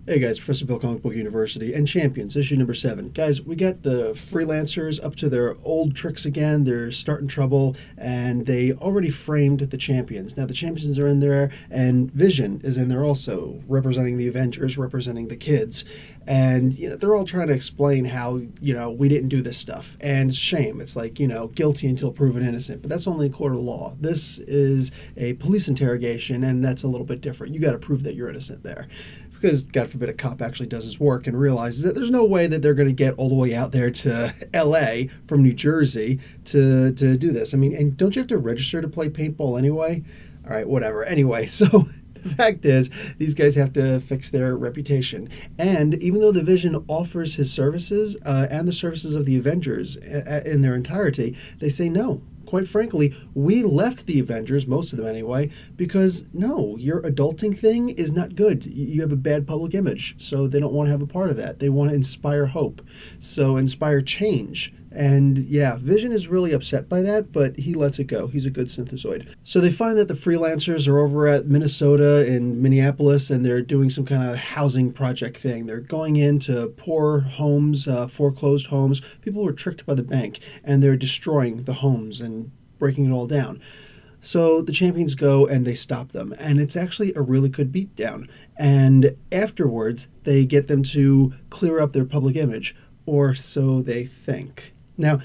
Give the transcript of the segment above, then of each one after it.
Hey guys, Professor Bill, Comic Book University, and Champions, issue number 7. Guys, we got the freelancers up to their old tricks again. They're starting trouble, and they already framed the champions. Now, the champions are in there, and Vision is in there also, representing the Avengers, representing the kids. And, they're all trying to explain how, we didn't do this stuff. And it's a shame. It's like, guilty until proven innocent. But that's only in court of law. This is a police interrogation, and that's a little bit different. You got to prove that you're innocent there. Because, God forbid, a cop actually does his work and realizes that there's no way that they're going to get all the way out there to L.A. from New Jersey to do this. I mean, and don't you have to register to play paintball anyway? All right, whatever. Anyway, so the fact is, these guys have to fix their reputation. And even though the Vision offers his services and the services of the Avengers in their entirety, they say no. Quite frankly, we left the Avengers, most of them anyway, because no, your adulting thing is not good. You have a bad public image, so they don't want to have a part of that. They want to inspire hope, so inspire change. And yeah, Vision is really upset by that, but he lets it go. He's a good synthesoid. So they find that the freelancers are over at Minnesota and Minneapolis, and they're doing some kind of housing project thing. They're going into poor homes, foreclosed homes. People were tricked by the bank, and they're destroying the homes and breaking it all down. So the champions go and they stop them, and it's actually a really good beatdown. And afterwards, they get them to clear up their public image, or so they think. Now,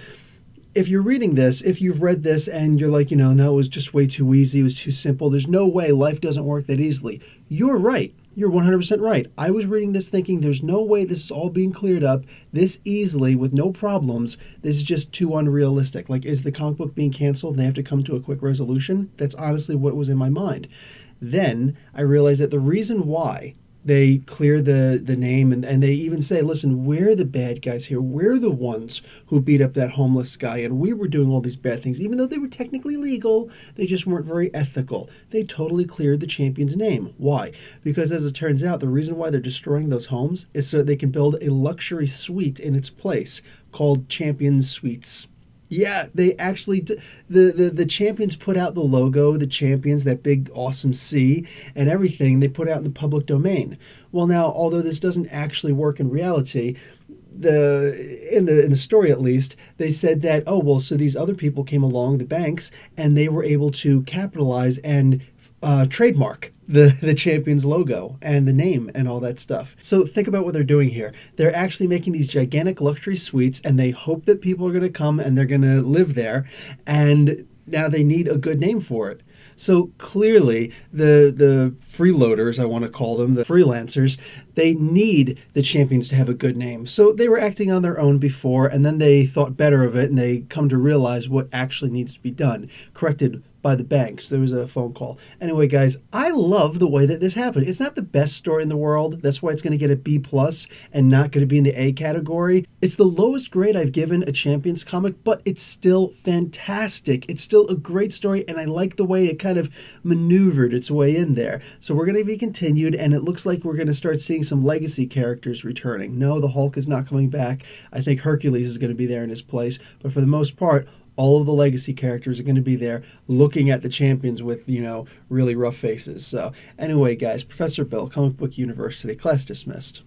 if you're reading this, if you've read this and you're like, no, it was just way too easy, it was too simple, there's no way, life doesn't work that easily, you're right. You're 100% right. I was reading this thinking there's no way this is all being cleared up this easily with no problems. This is just too unrealistic. Like, is the comic book being canceled and they have to come to a quick resolution? That's honestly what was in my mind. Then I realized that the reason why they clear the name, and they even say, listen, we're the bad guys here. We're the ones who beat up that homeless guy, and we were doing all these bad things. Even though they were technically legal, they just weren't very ethical. They totally cleared the champion's name. Why? Because as it turns out, the reason why they're destroying those homes is so they can build a luxury suite in its place called Champion Suites. Yeah, they actually, the champions put out the logo, the champions, that big awesome C and everything, they put out in the public domain. Well, now, although this doesn't actually work in reality, in the story at least, they said that, so these other people came along, the banks, and they were able to capitalize and trademark the champion's logo and the name and all that stuff. So think about what they're doing here. They're actually making these gigantic luxury suites, and they hope that people are going to come and they're going to live there, and now they need a good name for it. So clearly, the freeloaders, I want to call them, the freelancers, they need the champions to have a good name. So they were acting on their own before, and then they thought better of it, and they come to realize what actually needs to be done. Corrected by the banks. There was a phone call. Anyway, guys, I love the way that this happened. It's not the best story in the world. That's why it's going to get a B+ and not going to be in the A category. It's the lowest grade I've given a Champions comic, but it's still fantastic. It's still a great story, and I like the way it kind of maneuvered its way in there. So we're going to be continued, and it looks like we're going to start seeing some legacy characters returning. No, the Hulk is not coming back. I think Hercules is going to be there in his place, but for the most part, all of the legacy characters are going to be there looking at the champions with, really rough faces. So anyway, guys, Professor Bill, Comic Book University, class dismissed.